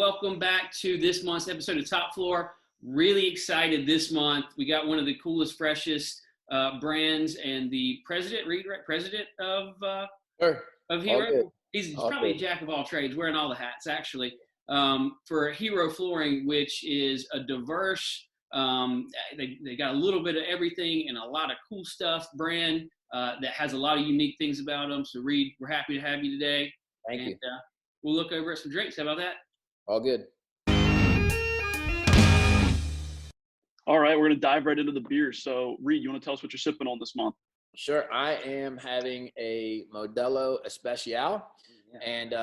Welcome back to this month's episode of Top Floor. Really excited this month. We got one of the coolest, freshest brands, and the president of Hero. He's probably a jack of all trades, wearing all the hats actually. For Hero Flooring, which is a diverse, they got a little bit of everything and a lot of cool stuff brand that has a lot of unique things about them. So Reed, we're happy to have you today. Thank you. We'll look over at some drinks. How about that? All good. All right, we're going to dive right into the beer. So, Reed, you want to tell us what you're sipping on this month? Sure. I am having a Modelo Especial. And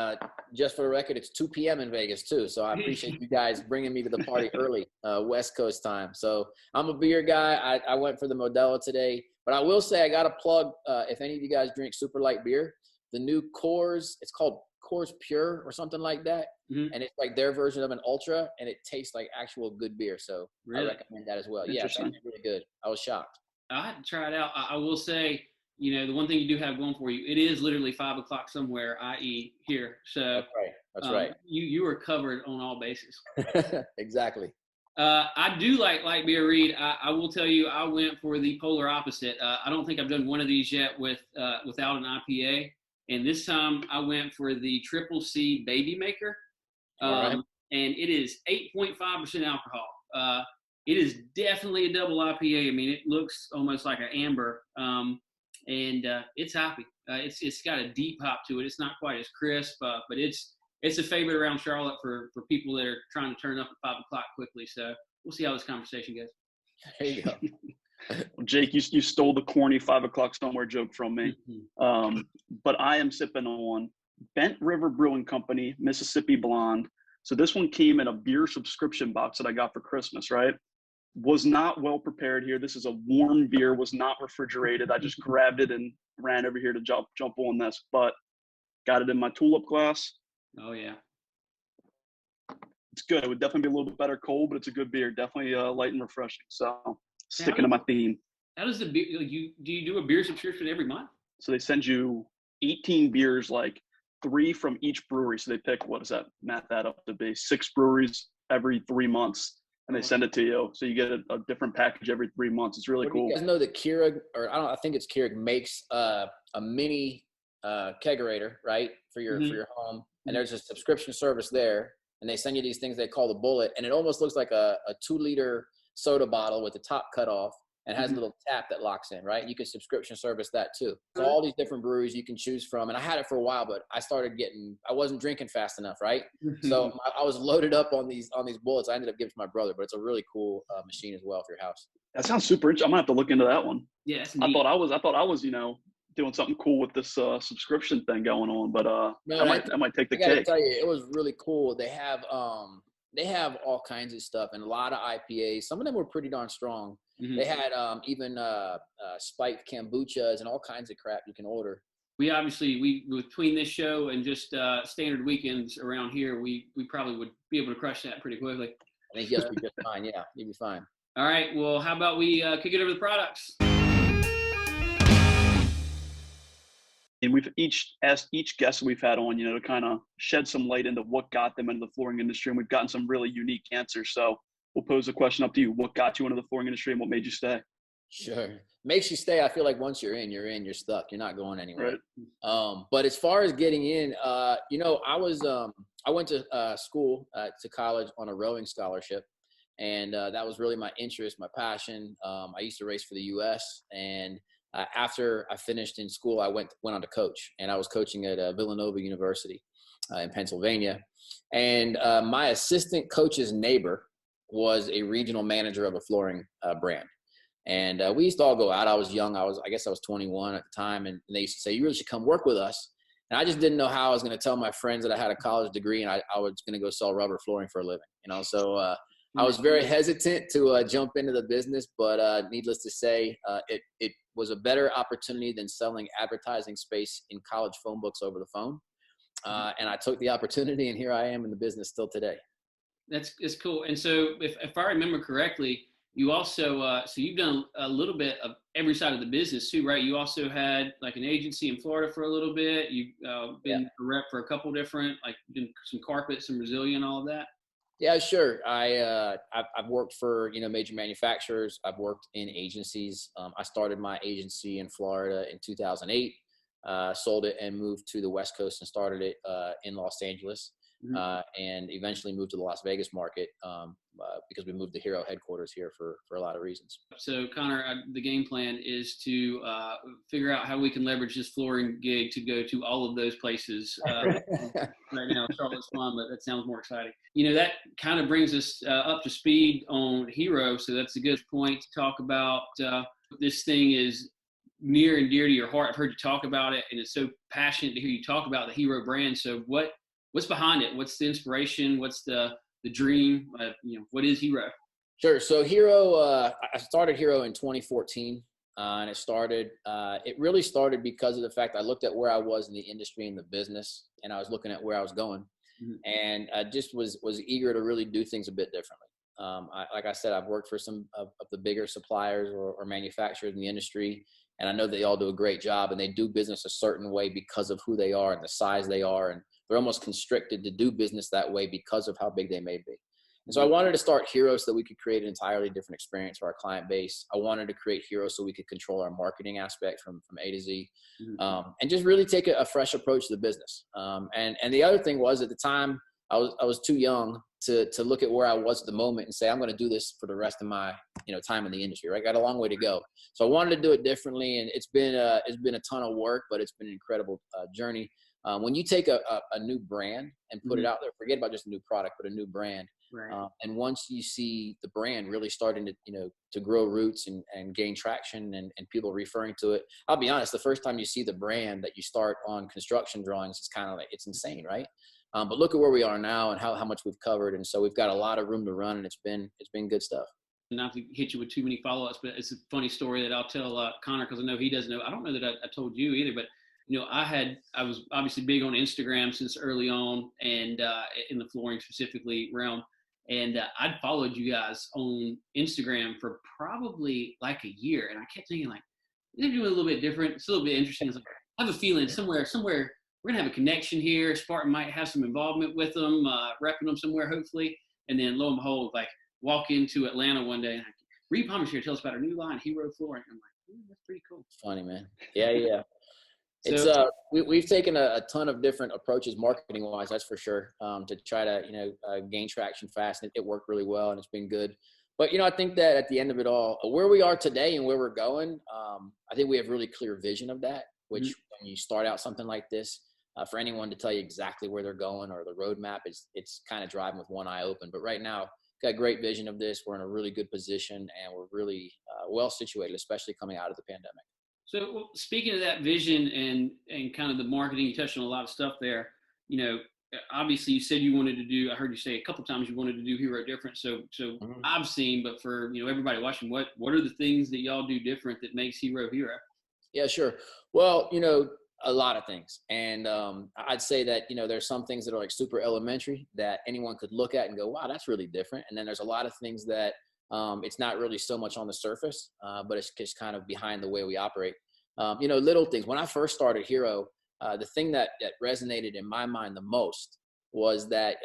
just for the record, it's 2 p.m. in Vegas, too. So I appreciate you guys bringing me to the party early, West Coast time. So I'm a beer guy. I went for the Modelo today. But I will say I got to plug, if any of you guys drink super light beer, the new Coors, it's called Coors Pure or something like that. Mm-hmm. And it's like their version of an Ultra, and it tastes like actual good beer. So really? I recommend that as well. Yeah, it's really good. I was shocked. I had to try it out. I will say, you know, the one thing you do have going for you, it is literally 5 o'clock somewhere, i.e. here. So that's right. You are covered on all bases. Exactly. I do like light beer, Reed. I will tell you, I went for the polar opposite. I don't think I've done one of these yet without an IPA. And this time I went for the Triple C Baby Maker. And it is 8.5% alcohol. It is definitely a double IPA. I mean, it looks almost like an amber. And it's hoppy. It's got a deep hop to it. It's not quite as crisp, but it's a favorite around Charlotte for people that are trying to turn up at 5 o'clock quickly. So we'll see how this conversation goes. There you go. Well, Jake, you stole the corny 5 o'clock somewhere joke from me. Mm-hmm. But I am sipping on Bent River Brewing Company, Mississippi Blonde. So this one came in a beer subscription box that I got for Christmas, right? Was not well prepared here. This is a warm beer, was not refrigerated. I just grabbed it and ran over here to jump on this, but got it in my tulip glass. Oh, yeah. It's good. It would definitely be a little bit better cold, but it's a good beer. Definitely light and refreshing. So sticking to my theme. How does the beer, do you do a beer subscription every month? So they send you 18 beers, like 3 from each brewery. So they pick, what does that math that up to be? 6 breweries every 3 months, and they send it to you. So you get a different package every 3 months. It's really cool. You guys know that Keurig, or I think it's Keurig, makes a mini kegerator, right, for your home. And there's a subscription service there, and they send you these things they call the bullet, and it almost looks like a 2-liter soda bottle with the top cut off and has a little tap that locks in, right? You can subscription service that too. So all these different breweries you can choose from. And I had it for a while, but I wasn't drinking fast enough, right? So I was loaded up on these bullets. I ended up giving it to my brother, but it's a really cool machine as well for your house. That sounds super interesting. I'm gonna have to look into that one. Yeah, I thought I was, doing something cool with this subscription thing going on, but I might take the cake. I gotta tell you, it was really cool. They have all kinds of stuff and a lot of IPAs. Some of them were pretty darn strong. Mm-hmm. They had even spiked kombuchas and all kinds of crap you can order. We obviously, between this show and just standard weekends around here, we probably would be able to crush that pretty quickly. I think you'll be just fine. Yeah, you'll be fine. All right. Well, how about we kick it over to the products? And we've each asked each guest we've had on, to kind of shed some light into what got them into the flooring industry. And we've gotten some really unique answers. So we'll pose a question up to you. What got you into the flooring industry and what made you stay? Sure. Makes you stay. I feel like once you're stuck. You're not going anywhere. Right. But as far as getting in, I went to school, to college on a rowing scholarship. And that was really my interest, my passion. I used to race for the U.S. and after I finished in school, I went on to coach, and I was coaching at Villanova University in Pennsylvania. And my assistant coach's neighbor was a regional manager of a flooring brand. And we used to all go out. I was young. I guess I was 21 at the time. And they used to say, you really should come work with us. And I just didn't know how I was going to tell my friends that I had a college degree and I was going to go sell rubber flooring for a living, So I was very hesitant to jump into the business, but needless to say, it was a better opportunity than selling advertising space in college phone books over the phone. And I took the opportunity, and here I am in the business still today. It's cool. And so if I remember correctly, You also, so you've done a little bit of every side of the business too, right? You also had like an agency in Florida for a little bit. You've been a rep for a couple different, like doing some carpet, some Brazilian, all of that. Yeah, sure. I've worked for, major manufacturers. I've worked in agencies. I started my agency in Florida in 2008, sold it and moved to the West Coast and started it in Los Angeles, and eventually moved to the Las Vegas market because we moved the Hero headquarters here for a lot of reasons. So Connor, the game plan is to figure out how we can leverage this flooring gig to go to all of those places. Right now, Charlotte's fun, but that sounds more exciting. That kind of brings us up to speed on Hero. So that's a good point to talk about. This thing is near and dear to your heart. I've heard you talk about it, and it's so passionate to hear you talk about the Hero brand. So what's behind it? What's the inspiration? What's the dream? What is Hero? Sure. So Hero, I started Hero in 2014, and it really started because of the fact I looked at where I was in the industry and the business, and I was looking at where I was going, and I just was eager to really do things a bit differently. Like I said, I've worked for some of the bigger suppliers or manufacturers in the industry, and I know they all do a great job, and they do business a certain way because of who they are and the size they are, and they're almost constricted to do business that way because of how big they may be. And so I wanted to start Hero so that we could create an entirely different experience for our client base. I wanted to create Hero so we could control our marketing aspect from A to Z, and just really take a fresh approach to the business. And the other thing was, at the time, I was too young to look at where I was at the moment and say, I'm going to do this for the rest of my time in the industry. Right, got a long way to go. So I wanted to do it differently, and it's been a ton of work, but it's been an incredible journey. When you take a new brand and put it out there, forget about just a new product, but a new brand. Right. And once you see the brand really starting to grow roots and gain traction and people referring to it, I'll be honest, the first time you see the brand that you start on construction drawings, it's kind of like, it's insane, right? But look at where we are now and how much we've covered. And so we've got a lot of room to run, and it's been good stuff. Not to hit you with too many follow-ups, but it's a funny story that I'll tell Connor, because I know he doesn't know. I don't know that I told you either, but I was obviously big on Instagram since early on, and in the flooring specifically realm. And I'd followed you guys on Instagram for probably like a year. And I kept thinking, like, they're doing a little bit different. It's a little bit interesting. Like, I have a feeling somewhere we're going to have a connection here. Spartan might have some involvement with them, repping them somewhere, hopefully. And then lo and behold, like, walk into Atlanta one day and like, Reed Palmer's here. Tell us about our new line, Hero Flooring. I'm like, that's pretty cool. Funny, man. Yeah. It's So, we've taken a ton of different approaches marketing wise, that's for sure, to try to gain traction fast, and it worked really well, and it's been good. But I think that at the end of it all, where we are today and where we're going, I think we have really clear vision of that. Which when you start out something like this, for anyone to tell you exactly where they're going or the roadmap, it's kind of driving with one eye open. But right now, got a great vision of this. We're in a really good position, and we're really well situated, especially coming out of the pandemic. So speaking of that vision and kind of the marketing, you touched on a lot of stuff there. Obviously you said you wanted to do, I heard you say a couple of times you wanted to do Hero different. So I've seen, but for everybody watching, what are the things that y'all do different that makes Hero Hero? Yeah, sure. Well, a lot of things. And I'd say that, there's some things that are like super elementary that anyone could look at and go, wow, that's really different. And then there's a lot of things that it's not really so much on the surface, but it's just kind of behind the way we operate. Little things. When I first started Hero, the thing that resonated in my mind the most was that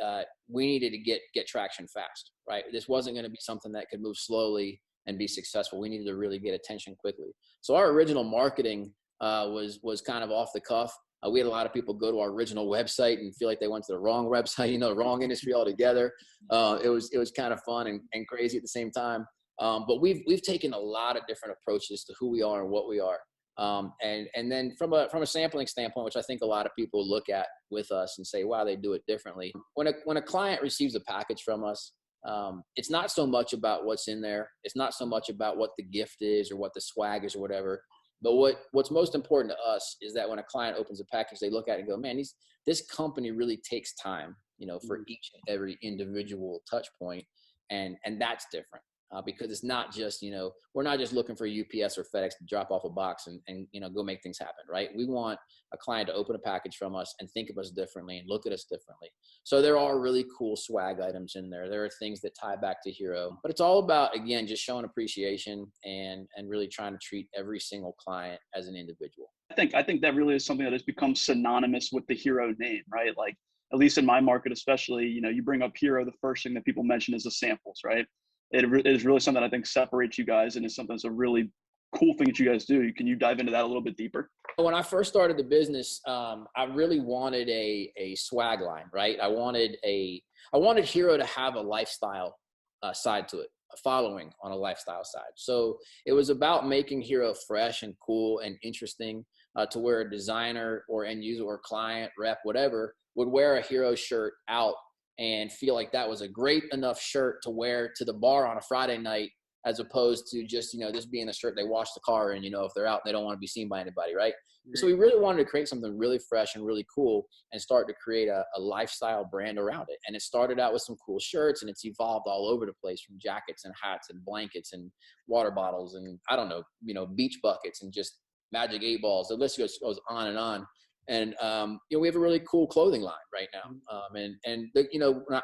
we needed to get traction fast, right? This wasn't going to be something that could move slowly and be successful. We needed to really get attention quickly. So our original marketing was kind of off the cuff. We had a lot of people go to our original website and feel like they went to the wrong website, the wrong industry altogether. It was kind of fun and crazy at the same time. But we've taken a lot of different approaches to who we are and what we are. And then from a sampling standpoint, which I think a lot of people look at with us and say, wow, they do it differently. When a client receives a package from us, it's not so much about what's in there. It's not so much about what the gift is or what the swag is or whatever. But what's most important to us is that when a client opens a package, they look at it and go, man, this company really takes time, for each and every individual touch point. And that's different. because it's not just, we're not just looking for UPS or FedEx to drop off a box and go make things happen, right? We want a client to open a package from us and think of us differently and look at us differently. So there are really cool swag items in there. There are things that tie back to Hero, but it's all about, again, just showing appreciation and really trying to treat every single client as an individual. I think that really is something that has become synonymous with the Hero name, right? Like, at least in my market, especially, you bring up Hero, the first thing that people mention is the samples, right? It is really something that I think separates you guys, and is something that's a really cool thing that you guys do. Can you dive into that a little bit deeper? When I first started the business, I really wanted a swag line, right? I wanted Hero to have a lifestyle side to it, a following on a lifestyle side. So it was about making Hero fresh and cool and interesting to where a designer or end user or client, rep, whatever, would wear a Hero shirt out and feel like that was a great enough shirt to wear to the bar on a Friday night, as opposed to just, this being a shirt they wash the car in, if they're out, they don't want to be seen by anybody, right? So we really wanted to create something really fresh and really cool and start to create a lifestyle brand around it. And it started out with some cool shirts, and it's evolved all over the place, from jackets and hats and blankets and water bottles and I don't know, beach buckets and just magic 8 balls. The list goes on and on. And, we have a really cool clothing line right now.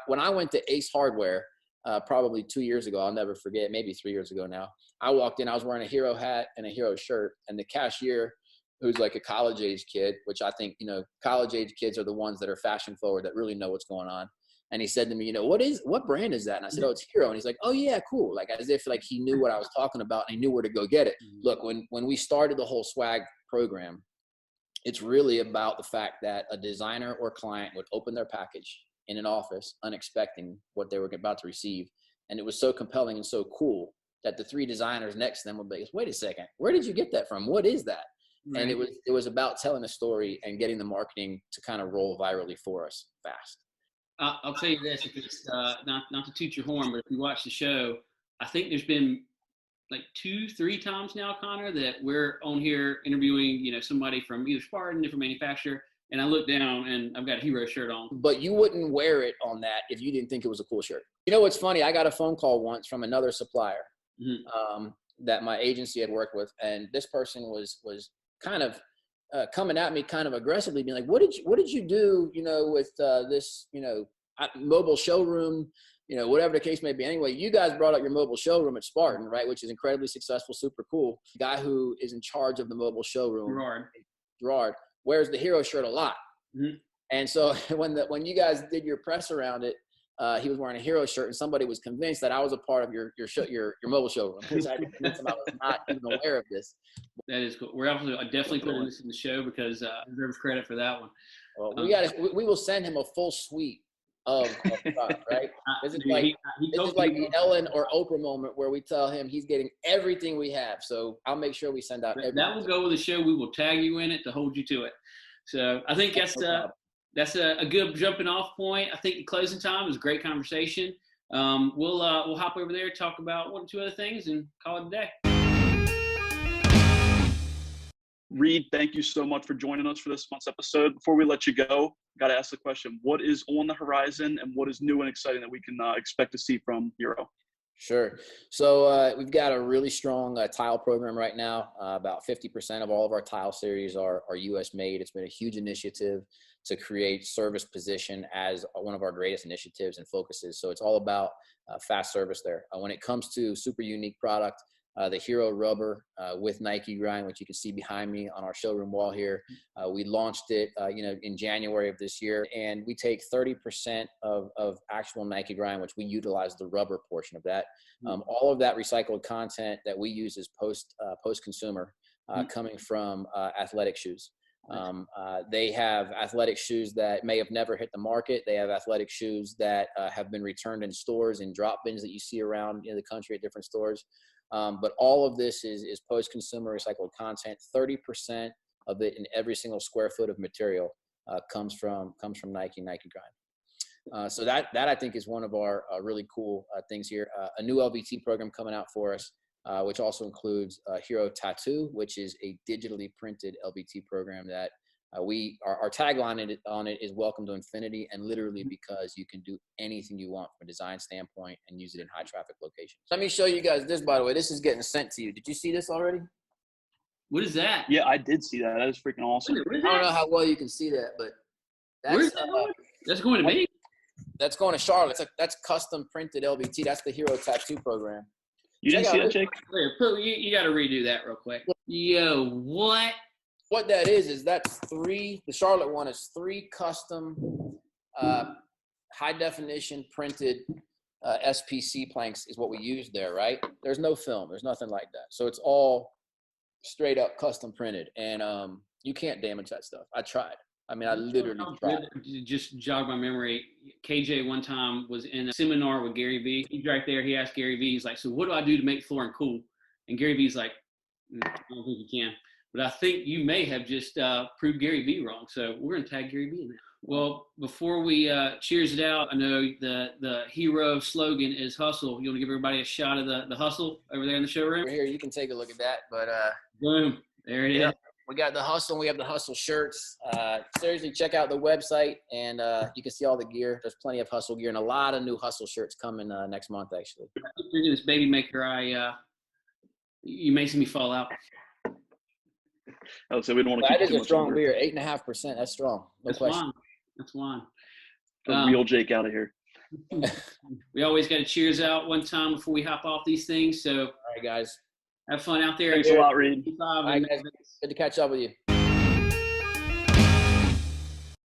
When I went to Ace Hardware, probably 2 years ago, I'll never forget, maybe 3 years ago now, I walked in, I was wearing a Hero hat and a Hero shirt, and the cashier, who's like a college age kid, which I think, college age kids are the ones that are fashion forward, that really know what's going on. And he said to me, what brand is that? And I said, oh, it's Hero. And he's like, oh yeah, cool. Like, as if like he knew what I was talking about and he knew where to go get it. Look, when we started the whole swag program, it's really about the fact that a designer or client would open their package in an office, unexpecting what they were about to receive. And it was so compelling and so cool that the 3 designers next to them would be, wait a second, where did you get that from? What is that? Right. And it was about telling a story and getting the marketing to kind of roll virally for us fast. I'll tell you this, if it's not to toot your horn, but if you watch the show, I think there's been like 2-3 times now, Connor, that we're on here interviewing, somebody from either Spartan, different manufacturer, and I look down and I've got a Hero shirt on. But you wouldn't wear it on that if you didn't think it was a cool shirt. You know what's funny? I got a phone call once from another supplier that my agency had worked with, and this person was kind of coming at me kind of aggressively, being like, what did you do, with this, mobile showroom, whatever the case may be. Anyway, you guys brought up your mobile showroom at Spartan, right? Which is incredibly successful, super cool. The guy who is in charge of the mobile showroom, Gerard, wears the Hero shirt a lot. Mm-hmm. And so when you guys did your press around it, he was wearing a Hero shirt, and somebody was convinced that I was a part of your mobile showroom, which I convinced him I was not even aware of this. That is cool. We're definitely putting this in the show because deserves credit for that one. Well, we will send him a full suite of stuff, right? This is like the Ellen or Oprah moment where we tell him he's getting everything we have. So I'll make sure we send out everything. That will go with the show. We will tag you in it to hold you to it. So I think that's a good jumping off point. I think the closing time was a great conversation. We'll hop over there, talk about 1 or 2 other things, and call it a day. Reed, thank you so much for joining us for this month's episode. Before we let you go, got to ask the question, what is on the horizon and what is new and exciting that we can expect to see from Hero? Sure. So we've got a really strong tile program right now. About 50% of all of our tile series are U.S. made. It's been a huge initiative to create service position as one of our greatest initiatives and focuses. So it's all about fast service there. When it comes to super unique product, the Hero rubber with Nike grind, which you can see behind me on our showroom wall here. We launched it, in January of this year, and we take 30% of actual Nike grind, which we utilize the rubber portion of that. All of that recycled content that we use is post-consumer coming from athletic shoes. They have athletic shoes that may have never hit the market. They have athletic shoes that have been returned in stores in drop bins that you see around the country at different stores. But all of this is post-consumer recycled content. 30% of it in every single square foot of material comes from Nike grind. So that I think is one of our really cool things here. A new LVT program coming out for us, which also includes Hero Tattoo, which is a digitally printed LVT program that Our tagline on it is welcome to infinity, and literally because you can do anything you want from a design standpoint and use it in high traffic locations. Let me show you guys this, by the way. This is getting sent to you. Did you see this already? What is that? Yeah, I did see that. That is freaking awesome. I don't know how well you can see that, but that's that's going to me. That's going to Charlotte. That's custom printed LVT. That's the Hero Tattoo program. You didn't see that, Jake? You got to redo that real quick. Yo, what? What that is that's the Charlotte one is 3 custom high definition printed SPC planks is what we use there, right? There's no film. There's nothing like that. So it's all straight up custom printed, and you can't damage that stuff. I tried. I mean, I literally tried. Just jog my memory. KJ one time was in a seminar with Gary Vee. He's right there. He asked Gary Vee, he's like, so what do I do to make flooring cool? And Gary Vee's like, I don't think you can. But I think you may have just proved Gary Vee wrong. So we're going to tag Gary Vee in that. Well, before we cheers it out, I know the hero slogan is hustle. You want to give everybody a shot of the hustle over there in the showroom? Here, you can take a look at that. But boom, there it is. We got the hustle. We have the hustle shirts. Seriously, check out the website, and you can see all the gear. There's plenty of hustle gear and a lot of new hustle shirts coming next month, actually. Drinking this baby maker, you may see me fall out. Oh, so we don't want to keep that is too a much strong over. beer, 8.5%. That's strong. No question. That's wine. The real Jake out of here. We always got to cheers out one time before we hop off these things. So, all right, guys. Have fun out there. Thanks a lot, Reed. All right, guys. Good to catch up with you.